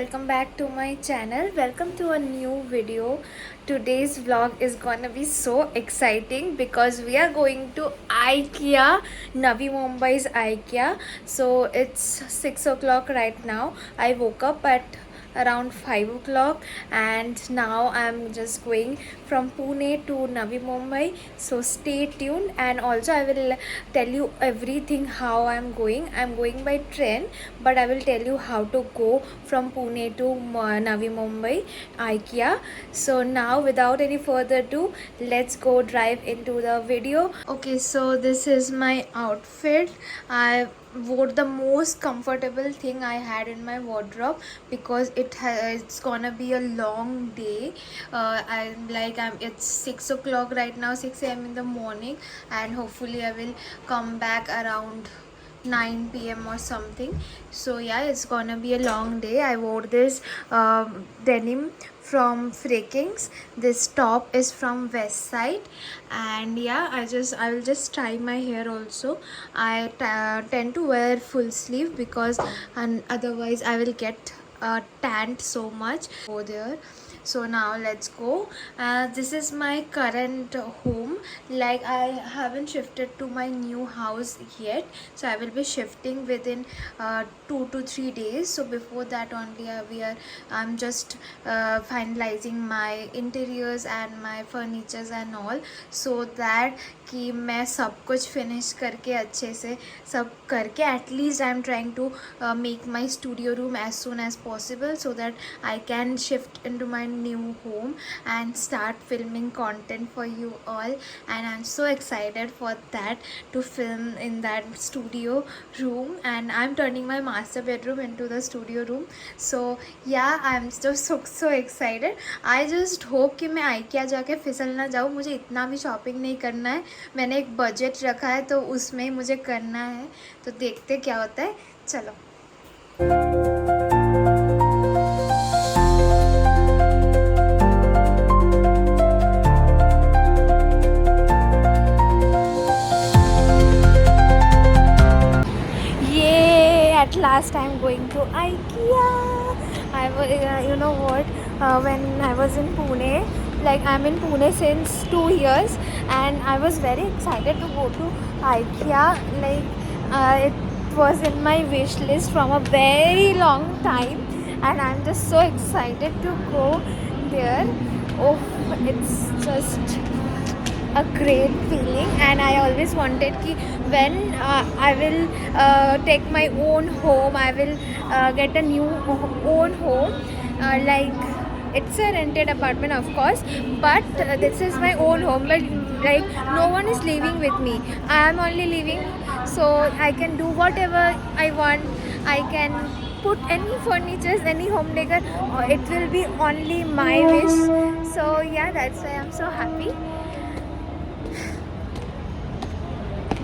welcome back to my channel. Welcome to a new video. Today's vlog is gonna be so exciting because we are going to IKEA, Navi Mumbai's IKEA. So it's 6 o'clock right now. I woke up at around 5 o'clock and now I'm just going from Pune to Navi Mumbai. So stay tuned, and also I will tell you everything how I'm going. I'm going by train, but I will tell you how to go from Pune to Navi Mumbai IKEA. So now without any further ado, let's go drive into the video. Okay, so this is my outfit. I wore the most comfortable thing I had in my wardrobe because it's gonna be a long day. It's 6 o'clock right now, 6 a.m. in the morning, and hopefully I will come back around 9 p.m. or something. So yeah, it's gonna be a long day. I wore this denim from Frakings. This top is from West Side, and yeah, I will just tie my hair also. I tend to wear full sleeve because and otherwise I will get tanned so much over there. So now let's go. This is my current home. Like, I haven't shifted to my new house yet, so I will be shifting within 2 to 3 days. So before that only I'm just finalizing my interiors and my furnitures and all, so that कि मैं सब कुछ finish करके अच्छे से सब करके at least I am trying to make my studio room as soon as possible so that I can shift into my new home and start filming content for you all. And I'm so excited for that, to film in that studio room, and I'm turning my master bedroom into the studio room. So yeah, I'm just so excited. I just hope कि मैं IKEA जाके फिसल ना जाऊँ. मुझे इतना भी shopping नहीं करना है. मैंने एक बजट रखा है तो उसमें ही मुझे करना है. तो देखते क्या होता है. चलो. At last I'm going to IKEA. You know what, when I was in Pune, like I'm in Pune since 2 years, and I was very excited to go to IKEA. Like, it was in my wish list from a very long time, and I'm just so excited to go there. Oh, it's just a great feeling, and I always wanted कि when I will take my own home, I will get a new own home, like it's a rented apartment of course, but this is my own home. But like, no one is living with me, I am only living, so I can do whatever I want. I can put any furniture, any home decor, it will be only my wish. So yeah, that's why I'm so happy.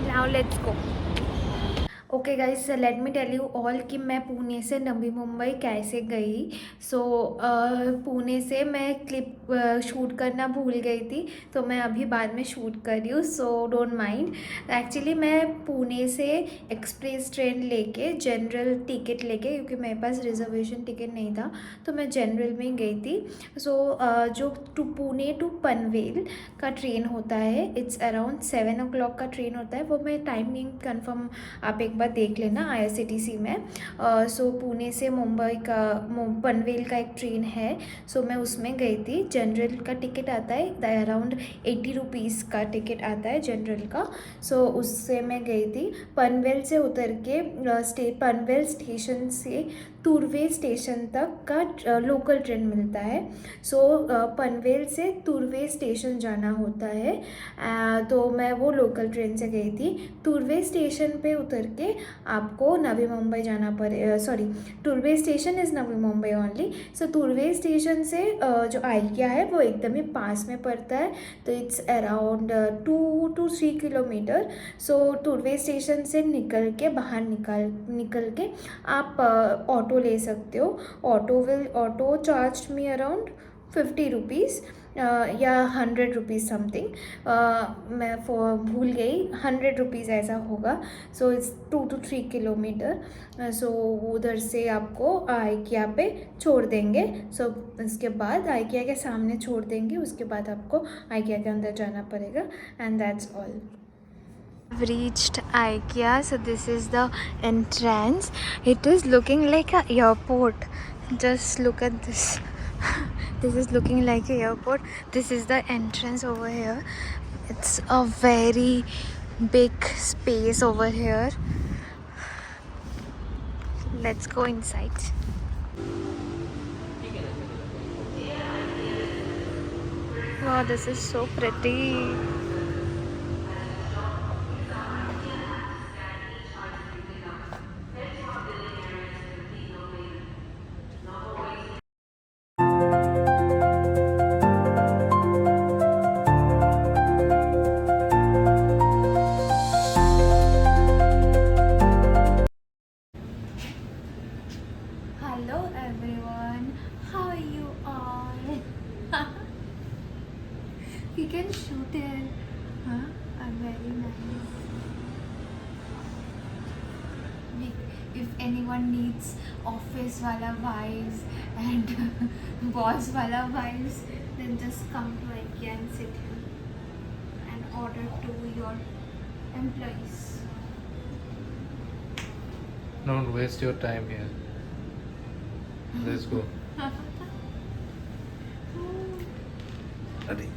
Now let's go. Okay guys, let me tell you all कि मैं पुणे से नवी मुंबई कैसे गई. सो पुणे से मैं clip shoot करना भूल गई थी, तो मैं अभी बाद में शूट कर रही हूँ, सो डोंट माइंड. एक्चुअली मैं पुणे से एक्सप्रेस ट्रेन लेके, जनरल टिकट लेके, क्योंकि मेरे पास रिजर्वेशन टिकट नहीं था तो मैं जनरल में गई थी. सो जो पुणे टू पनवेल का ट्रेन होता है, इट्स अराउंड 7 o'clock का ट्रेन होता है. वो मैं टाइमिंग कन्फर्म आप एक बार देख लेना IRCTC में. सो पुणे से मुंबई का पनवेल का एक ट्रेन है, सो मैं उसमें गई थी. जनरल का टिकट आता है अराउंड 80 रुपीज़ का टिकट आता है जनरल का. सो उससे मैं गई थी. पनवेल से उतर के पनवेल स्टेशन से तुर्वे स्टेशन तक का लोकल ट्रेन मिलता है. सो पनवेल से तुर्वे स्टेशन जाना होता है. तो मैं वो लोकल ट्रेन से गई थी. तुर्वे स्टेशन पे उतर के आपको नवी मुंबई जाना पड़े. Sorry, Turbhe station is Navi Mumbai only. So Turbhe station से जो IKEA है वो एकदम ही पास में पड़ता है, तो it's around 2 to 3 kilometre. So Turbhe station से निकल के बाहर निकल के आप ऑटो ले सकते हो. Auto charge me around 50 rupees या 100 रुपीज़ समथिंग, मैं भूल गई, 100 रुपीज़ ऐसा होगा. So it's 2 to 3 kilometre. So उधर से आपको आइकिया पे छोड़ देंगे. सो इसके बाद आइकिया के सामने छोड़ देंगे, उसके बाद आपको आइकिया के अंदर जाना पड़ेगा. And that's all. I've reached IKEA, so this is the entrance. It is looking like a airport. Just look at this. This is looking like a airport. This is the entrance over here. It's a very big space over here. Let's go inside. Wow, this is so pretty. Hello everyone, how are you all? We can shoot it. Huh? I'm very nice. If anyone needs office wala vibes and boss wala vibes, then just come to IKEA and sit here and order to your employees. Don't waste your time here. Let's go. Ready?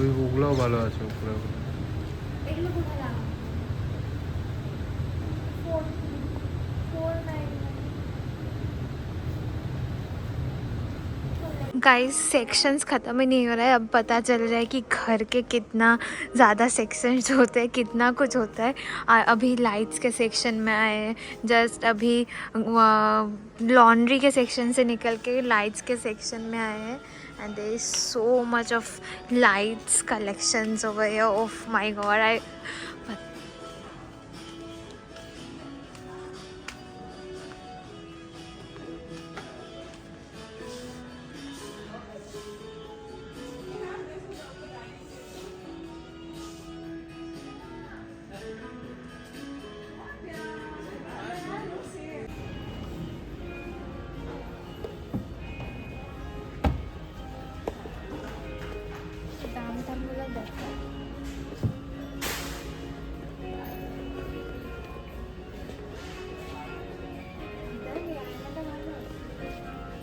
ওই ওগুলোও ভালো আছে উপরে এগুলো কোথায় লাগাবো? 499. Guys sections ख़त्म ही नहीं हो रहा है. अब पता चल रहा है कि घर के कितना ज़्यादा सेक्शंस होते हैं, कितना कुछ होता है. अभी लाइट्स के सेक्शन में आए हैं, जस्ट अभी लॉन्ड्री के सेक्शन से निकल के लाइट्स के सेक्शन में आए हैं. And there is so much of lights collections over here. Oh my God,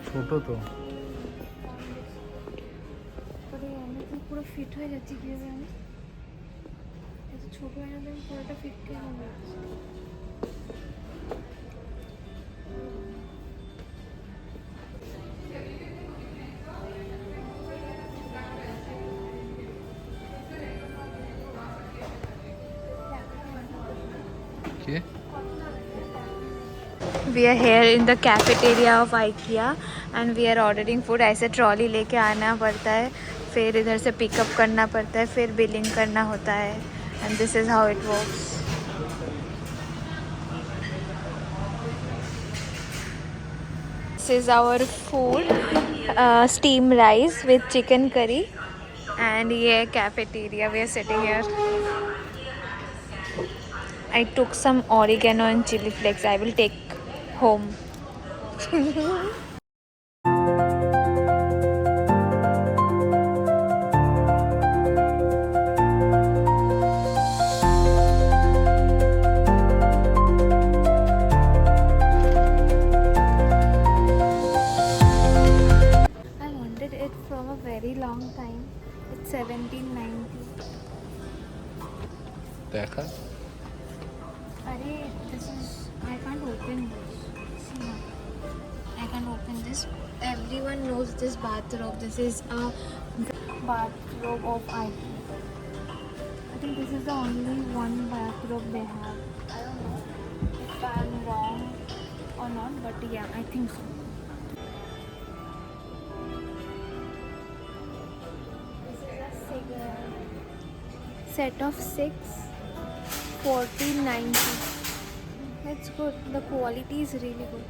ছোট তো পুরো ফিট হয়ে যাচ্ছে কীভাবে আমি এত ছোটো হয়ে যাবে, আমি পুরোটা ফিট কেন হয়ে যাচ্ছে. কে We are here in the cafeteria of IKEA and we are ordering food. ऐसे ट्रॉली लेके आना पड़ता है, फिर इधर से पिकअप करना पड़ता है, फिर बिलिंग करना होता है. And this is how it works. This is our food, steam rice with chicken curry. And ये cafeteria, we are sitting here. I took some oregano and chili flakes. I will take home. I wanted it from a very long time. It's 1790. দেখা Arey, this is, I can't open this. See now. I can't open this. Everyone knows this bathrobe. This is a bathrobe of IKEA. I think this is the only one bathrobe they have. I don't know if I'm wrong or not, but yeah, I think so. Set of 6, 1490. It's good. The quality is really good.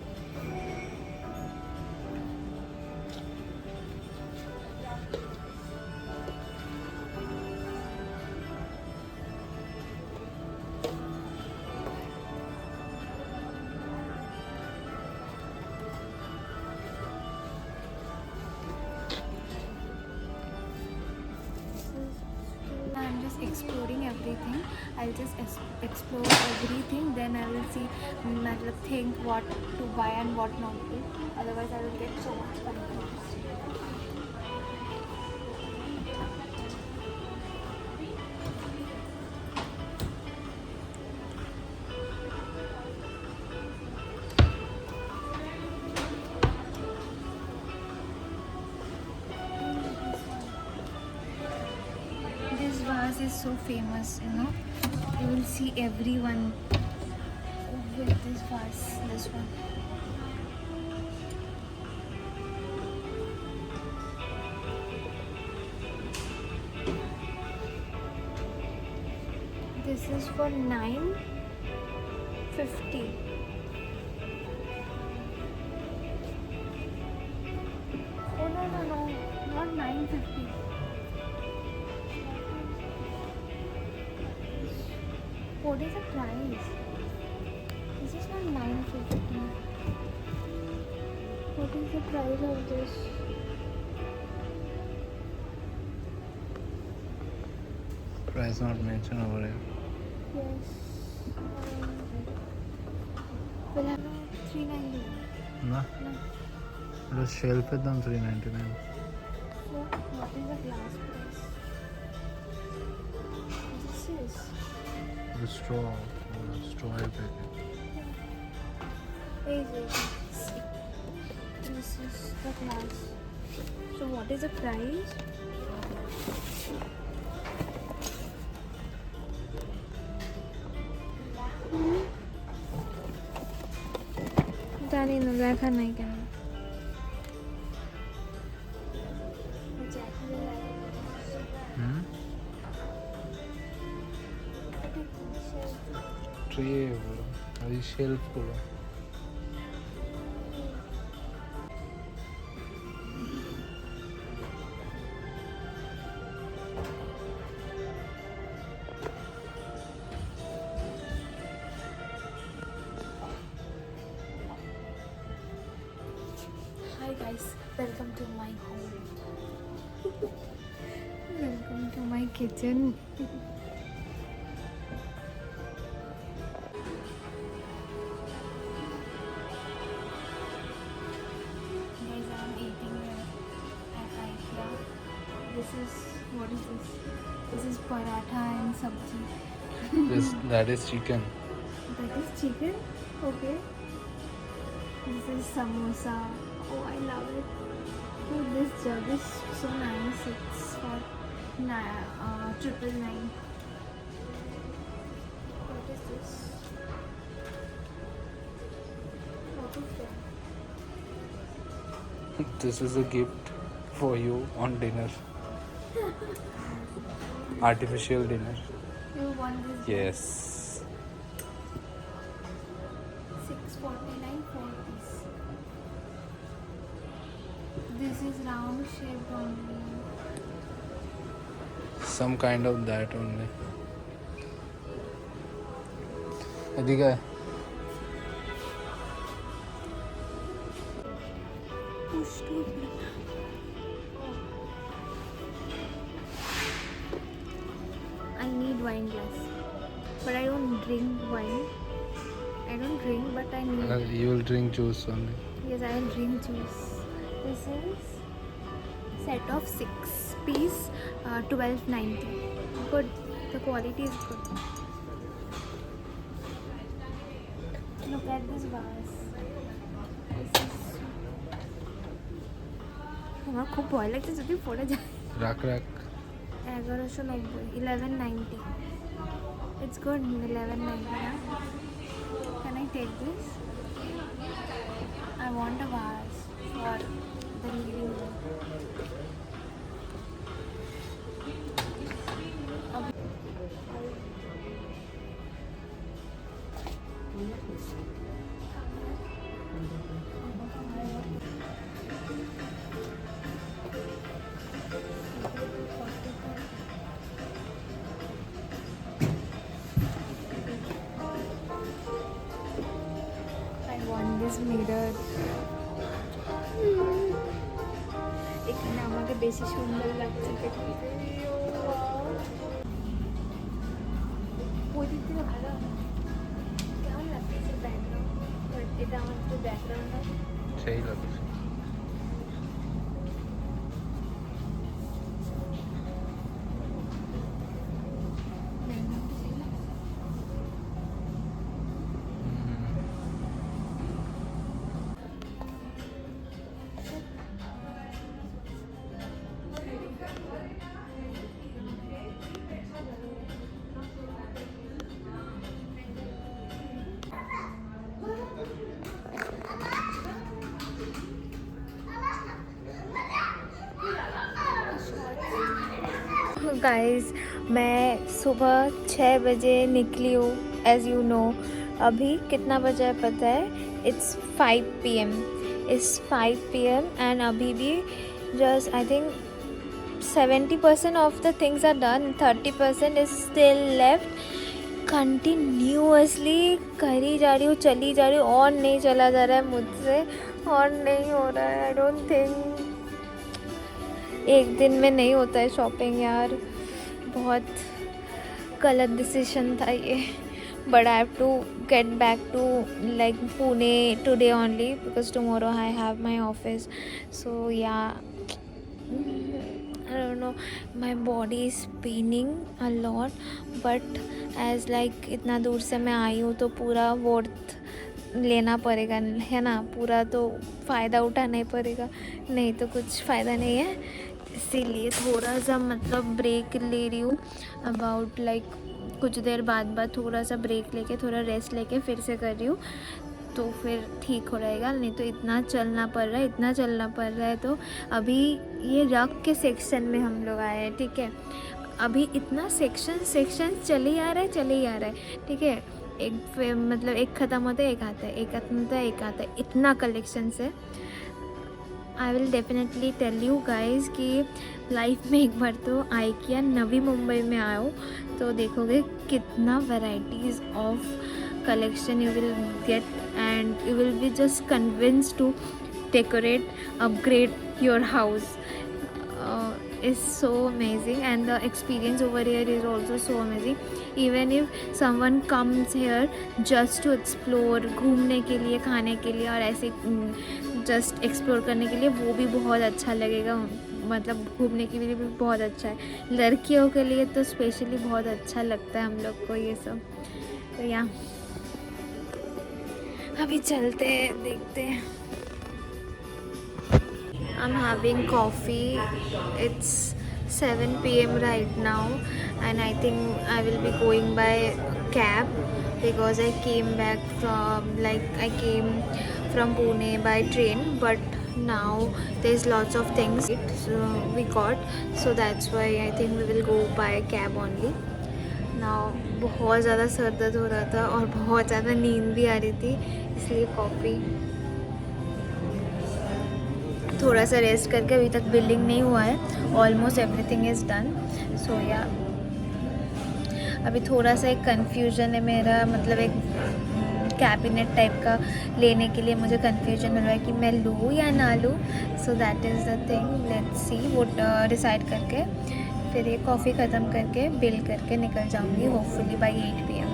I'm just exploring everything. I'll just explore everything, then I will see, I'll think what to buy and what not to. Otherwise, I will get so much confused. This vase is so famous, you know. You will see everyone with this vase. This one. This is for 950. Oh no, not 950. What is the price? This is not 950. What is the price of this? Price not mentioned over here. Yes. Will have 390. No. No. The shelf is on 399. So what is the glass price? This is. The straw packet. This is the glass. So what is the price? জানি না, দেখা নাই কেন। Tray bro. Adi shelf bro. Hi guys, welcome to my home. Welcome to my kitchen. Guys, I'm eating at IKEA. This is, what is this? This is paratha and sabji. That is chicken. That is chicken? Okay. This is samosa. Oh, I love it. Oh, this jug is so nice. It's for 999. What is this? What is that? This is a gift for you on dinner. Artificial dinner. You want this? Yes. 649 for this. This is round shaped only. Some kind of that only. Adhika. Push to open. I need wine glass, but I don't drink wine. I don't drink, but I need. You will drink juice only. Yes, I will drink juice. This is set of 6 piece, 1290. Good. The quality is good. Look at this vase. This is. আমার খুব ভয় লাগছে যদি পড়ে যায়। Rak. 1190. It's good. 1190. Huh? Can I take this? I want a vase for the living room. বেশি সুন্দর লাগছে দেখতে। ওই দিক থেকে ভালো হবে। কেমন লাগছে ব্যাকগ্রাউন্ড? এটা আমার একটু ব্যাকগ্রাউন্ড আছে। সেই লাগছে। गाइस मैं सुबह 6 बजे निकली हूँ एज़ यू नो। अभी कितना बजा है पता है? It's 5 PM। It's 5 PM and अभी भी just I think 70% of the things are done, 30% is still left. Continuously करी जा रही हूँ, चली जा रही हूँ, और नहीं चला जा रहा है मुझसे, और नहीं हो रहा है। आई डोंट थिंक एक दिन में नहीं होता है शॉपिंग यार। बहुत गलत डिसीजन था ये, but I have to get back to like Pune today only because tomorrow I have my office. So yeah I don't know, my body is paining a lot, but as like इतना दूर से मैं आई हूँ तो पूरा worth लेना पड़ेगा, है ना? पूरा तो फ़ायदा उठाना ही पड़ेगा, नहीं तो कुछ फ़ायदा नहीं है। इसीलिए थोड़ा सा मतलब ब्रेक ले रही हूँ, अबाउट लाइक कुछ देर बाद थोड़ा सा ब्रेक लेके, थोड़ा रेस्ट लेके फिर से कर रही हूँ, तो फिर ठीक हो रहेगा। नहीं तो इतना चलना पड़ रहा है, इतना चलना पड़ रहा है। तो अभी ये रग के सेक्शन में हम लोग आए हैं, ठीक है? अभी इतना सेक्शन चले ही आ रहा है, ठीक है? मतलब एक ख़त्म होता है एक आता है, एक ख़त्म होता है एक आता है, इतना कलेक्शन है। I will definitely tell you guys कि लाइफ में एक बार तो आइकिया नवी मुंबई में आओ तो देखोगे कितना varieties of collection you will get, and you will be just convinced to decorate, upgrade your house. Is so amazing, and the experience over here is also so amazing. Even if someone comes here just to explore, घूमने के लिए, खाने के लिए और ऐसे just explore करने के लिए, वो भी बहुत अच्छा लगेगा। मतलब घूमने के लिए भी बहुत अच्छा है। लड़कियों के लिए तो स्पेशली बहुत अच्छा लगता है हम लोग को ये सब। तो यहाँ अभी चलते हैं, देखते हैं। I'm having coffee. It's 7 PM right now, and I think I will be going by cab because I came from Pune by train, but now there's lots of things so we got, so that's why I think we will go by cab only. Now बहुत ज़्यादा sir दर्द हो रहा था और बहुत ज़्यादा नींद भी आ रही थी, इसलिए कॉफ़ी। थोड़ा सा रेस्ट करके, अभी तक बिलिंग नहीं हुआ है, ऑलमोस्ट एवरीथिंग इज़ डन। सो या अभी थोड़ा सा एक कन्फ्यूज़न है मेरा, मतलब एक कैबिनेट टाइप का लेने के लिए मुझे कन्फ्यूजन हो रहा है कि मैं लूँ या ना लूँ। So that is the thing, let's see वो डिसाइड करके फिर ये कॉफ़ी ख़त्म करके बिल करके निकल जाऊँगी, होपफुली बाय 8 PM।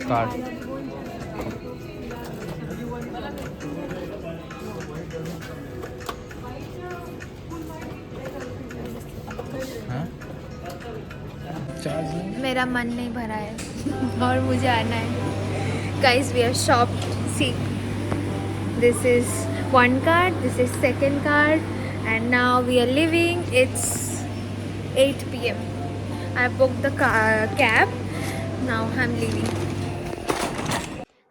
कार्ड हाँ? चार्ज नहीं? मेरा मन नहीं भरा है और मुझे आना है। Guys we are shopped, see this is one card, this is second card, and now we are leaving. It's 8 PM. I booked the cab. Now I'm leaving.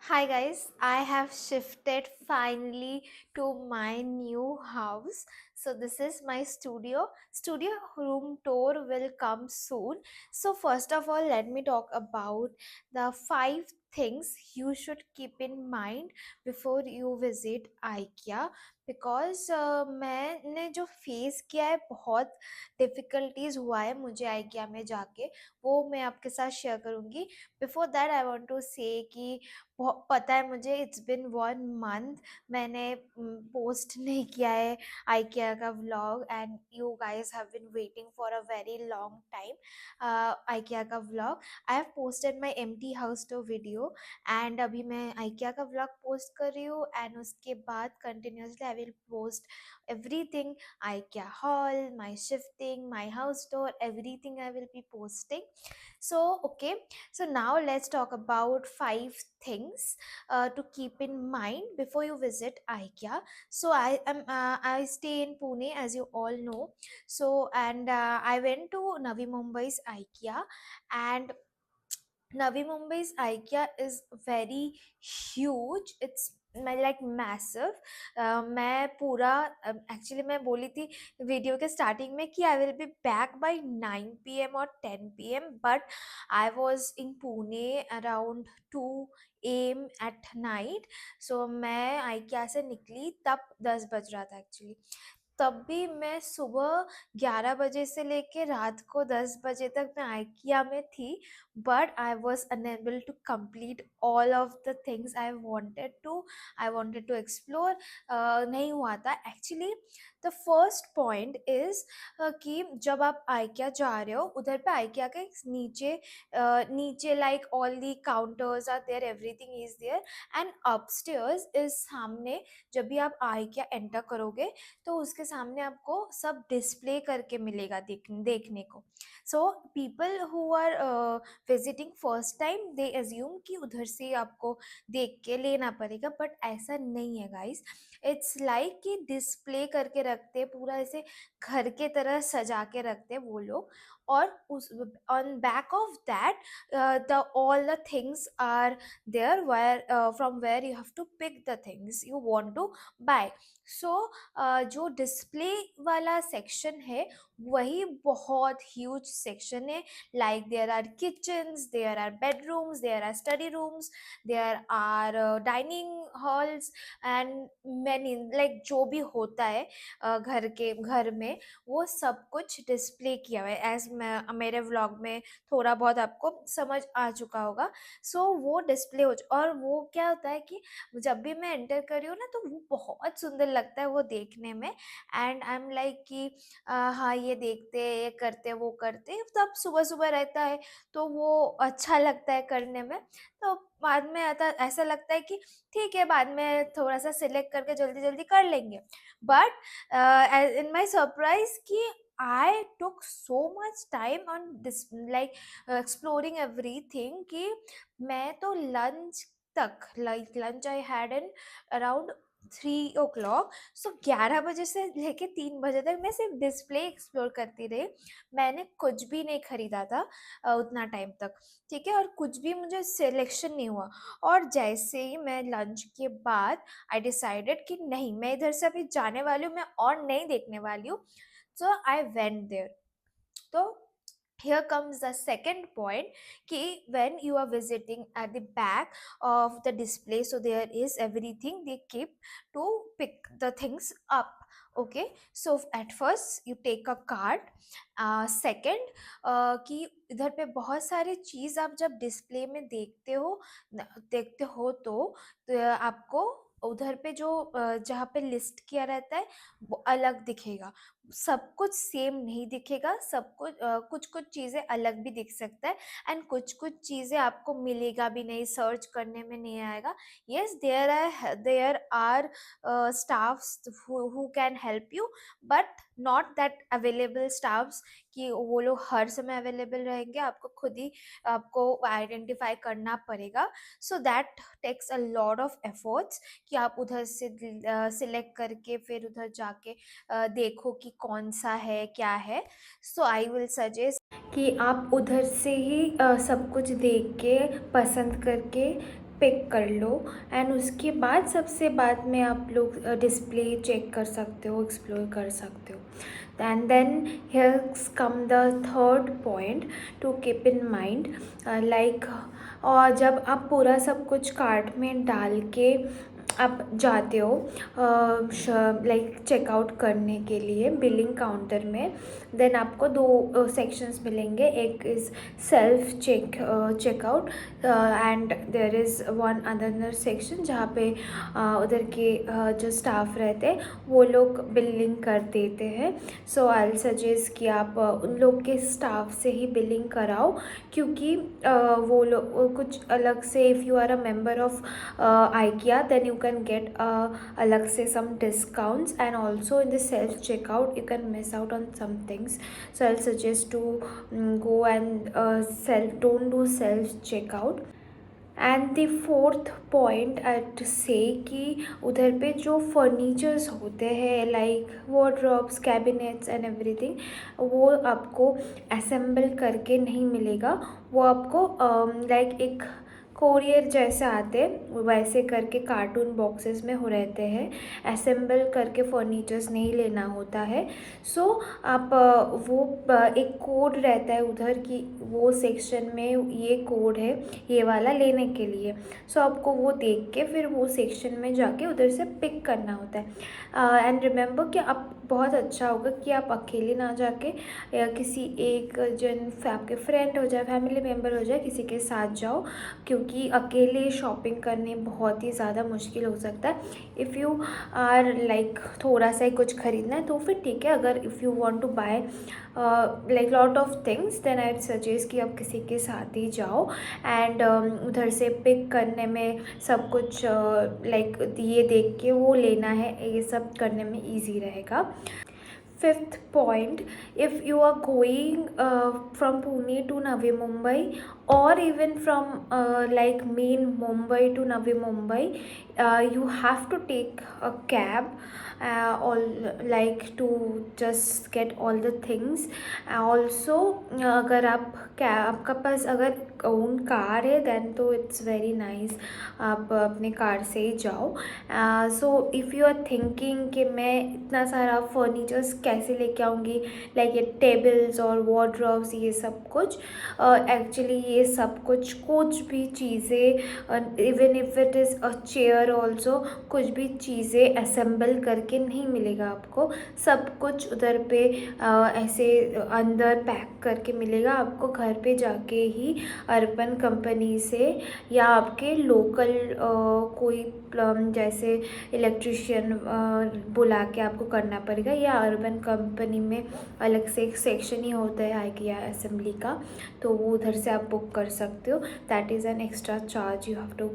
Hi guys, I have shifted finally to my new house. So this is my studio. Studio room tour will come soon. So first of all, let me talk about the 5 things you should keep in mind before you visit IKEA, because मैंने जो face किया है, बहुत difficulties हुआ है मुझे IKEA में जाके, वो मैं आपके साथ शेयर करूँगी। Before that I want to say कि पता है मुझे, इट्स बीन 1 मंथ मैंने पोस्ट नहीं किया है आइकिया का vlog, and you guys have been waiting for a very long time IKEA का vlog. I have posted my empty house tour video, and अभी मैं आइकिया का व्लॉग पोस्ट कर रही हूँ, एंड उसके बाद continuously I will post everything, IKEA hall, my shifting, my house tour, everything I will B posting. So okay, so now let's talk about 5 things to keep in mind before you visit IKEA. So I stay in Pune, as you all know. So and I went to Navi Mumbai's IKEA, and Navi Mumbai's IKEA is very huge. It's like massive. मैं पूरा actually मैं बोली थी video के starting में कि I will be back by 9 p.m. और 10 p.m. But I was in Pune around 2 a.m. At night. So मैं आइकिया से निकली तब 10 बज रहा था एक्चुअली. तब भी मैं सुबह 11 बजे से लेके रात को 10 बजे तक मैं आइकिया में थी, but I was unable to complete all of the things I wanted to. I wanted to explore. नहीं हुआ था actually. The first point is कि जब आप आइकिया जा रहे हो, उधर पे आइकिया के नीचे नीचे like all the counters are there, everything is there, and upstairs is सामने. जब भी आप आइकिया एंटर करोगे तो उसके सामने आपको सब डिस्प्ले करके मिलेगा देखने को. So people who are visiting first time, they assume कि उधर से आपको देख के लेना पड़ेगा, बट ऐसा नहीं है गाइस. इट्स लाइक कि डिस्प्ले करके रखते, पूरा ऐसे घर के तरह सजा के रखते वो लोग. और उस on back of that the all the things are there, where from where you have to pick the things you want to buy. So जो डिस्प्ले वाला सेक्शन है वही बहुत ह्यूज सेक्शन है. Like there are kitchens, there are bedrooms, there are study rooms, there are dining halls, and many like जो भी होता है घर में, वो सब कुछ डिस्प्ले किया हुआ है. एज मेरे व्लॉग में थोड़ा बहुत आपको समझ आ चुका होगा. सो वो डिस्प्ले और वो क्या होता है कि जब भी मैं एंटर कर रही हूँ ना, तो वो बहुत सुंदर लगता है वो देखने में. एंड आई एम लाइक कि हाँ, ये देखते हैं, ये करते, वो करते, तब सुबह-सुबह रहता है, तो वो अच्छा लगता है करने में. तो बाद में आता ऐसा लगता है कि ठीक है, बाद में थोड़ा-सा सिलेक्ट करके जल्दी-जल्दी कर लेंगे. बट इन माय सरप्राइज़ कि आई टूक so much time on this, like exploring everything, कि मैं तो लंच तक, like lunch I had in around 3 o'clock. सो 11 बजे से लेके 3 बजे तक मैं सिर्फ डिस्प्ले एक्सप्लोर करती रही. मैंने कुछ भी नहीं खरीदा था उतना टाइम तक, ठीक है, और कुछ भी मुझे सिलेक्शन नहीं हुआ. और जैसे ही मैं लंच के बाद आई डिसाइडेड कि नहीं, मैं इधर से अभी जाने वाली हूँ, मैं और नहीं देखने वाली हूँ. सो आई वेंट देयर. तो here comes the second point, ki when you are visiting at the back of the display, so there is everything they keep to pick the things up. Okay, so at first you take a card. Second, कि इधर पे बहुत सारी चीज़ आप जब display में देखते हो तो आपको उधर पे जो जहाँ पे लिस्ट किया रहता है वो अलग दिखेगा. सब कुछ सेम नहीं दिखेगा, सब कुछ कुछ-कुछ चीज़ें अलग भी दिख सकता है, एंड कुछ-कुछ चीज़ें आपको मिलेगा भी नहीं, सर्च करने में नहीं आएगा. Yes, there are staffs who can help you, but not that available staffs कि वो लोग हर समय अवेलेबल रहेंगे. आपको खुद ही आपको आइडेंटिफाई करना पड़ेगा. So that takes a lot of efforts कि आप उधर से सिलेक्ट करके फिर उधर जाके देखो कि कौन सा है, क्या है. सो आई विल सजेस्ट कि आप उधर से ही सब कुछ देख के पसंद करके पिक कर लो, एंड उसके बाद सबसे बाद में आप लोग डिस्प्ले चेक कर सकते हो, एक्सप्लोर कर सकते हो. And then here's come the third point to keep in mind, like और जब आप पूरा सब कुछ कार्ट में डाल के आप जाते हो लाइक चेकआउट करने के लिए बिलिंग काउंटर में, देन आपको दो सेक्शंस मिलेंगे. एक is self checkout and there is one other section जहाँ पे उधर के जो स्टाफ रहते हैं वो लोग बिलिंग कर देते हैं. सो आई विल सजेस्ट कि आप उन लोग के स्टाफ से ही बिलिंग कराओ, क्योंकि वो लोग कुछ अलग से, if you are a member of IKEA then you can get अलग से some discounts, and also in the self checkout you can miss out on some things. So I'll suggest to go and don't do self checkout. And the fourth point एट से कि उधर पे जो furnitures होते हैं like wardrobes, cabinets and everything, वो आपको असेंबल करके नहीं मिलेगा. वो आपको लाइक एक कोरियर जैसे आते वैसे करके कार्टून बॉक्सेस में हो रहते हैं. असेंबल करके फर्नीचर्स नहीं लेना होता है. सो आप वो एक कोड रहता है उधर की वो सेक्शन में ये कोड है ये वाला लेने के लिए. सो आपको वो देख के फिर वो सेक्शन में जाके उधर से पिक करना होता है. एंड रिमेंबर कि आप बहुत अच्छा होगा कि आप अकेले ना जाके या किसी एक जन आपके फ्रेंड हो जाए, फैमिली मेम्बर हो जाए, किसी के साथ जाओ, क्योंकि अकेले शॉपिंग करने बहुत ही ज़्यादा मुश्किल हो सकता है. इफ़ यू आर लाइक थोड़ा सा ही कुछ ख़रीदना है तो फिर ठीक है. अगर if you want to buy like lot of things then I suggest कि आप किसी के साथ ही जाओ. एंड उधर से पिक करने में सब कुछ लाइक ये देख के वो लेना है, ये सब करने में ईजी रहेगा. Fifth point, if you are going from Pune to Navi Mumbai, or even from like main Mumbai to Navi Mumbai, you have to take a cab, all like to just get all the things. Also अगर आपका पास अगर own car है then तो it's very nice, आप अपने car से ही जाओ. So if you are thinking कि मैं इतना सारा फर्नीचर्स कैसे लेके आऊँगी, लाइक ये टेबल्स और वार्डरोब्स ये सब कुछ, एक्चुअली ये सब कुछ भी चीज़ें, even if it is a chair also, कुछ भी चीज़ें असेंबल करके नहीं मिलेगा आपको. सब कुछ उधर पे ऐसे अंदर पैक करके मिलेगा आपको. घर पे जाके ही अर्बन कंपनी से या आपके लोकल कोई जैसे इलेक्ट्रिशियन बुला के आपको करना पड़ेगा, या अर्बन कंपनी में अलग से एक सेक्शन ही होता है IKEA असेंबली का, तो वो उधर से आप बुक कर सकते हो. That is an extra charge you have to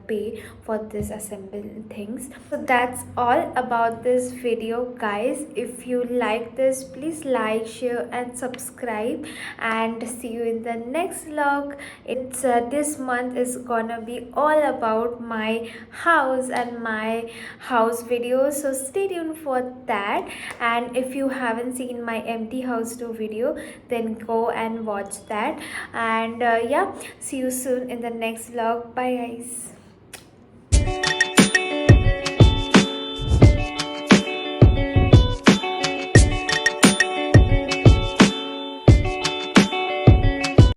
pay for this assemble things. So that's all about this video guys. If you like this please like, share and subscribe, and see you in the next vlog. It's this month is gonna be all about my house and my house videos, so stay tuned for that. And if you haven't seen my empty house tour video, then go and watch that. And yeah, see you soon in the next vlog. Bye guys.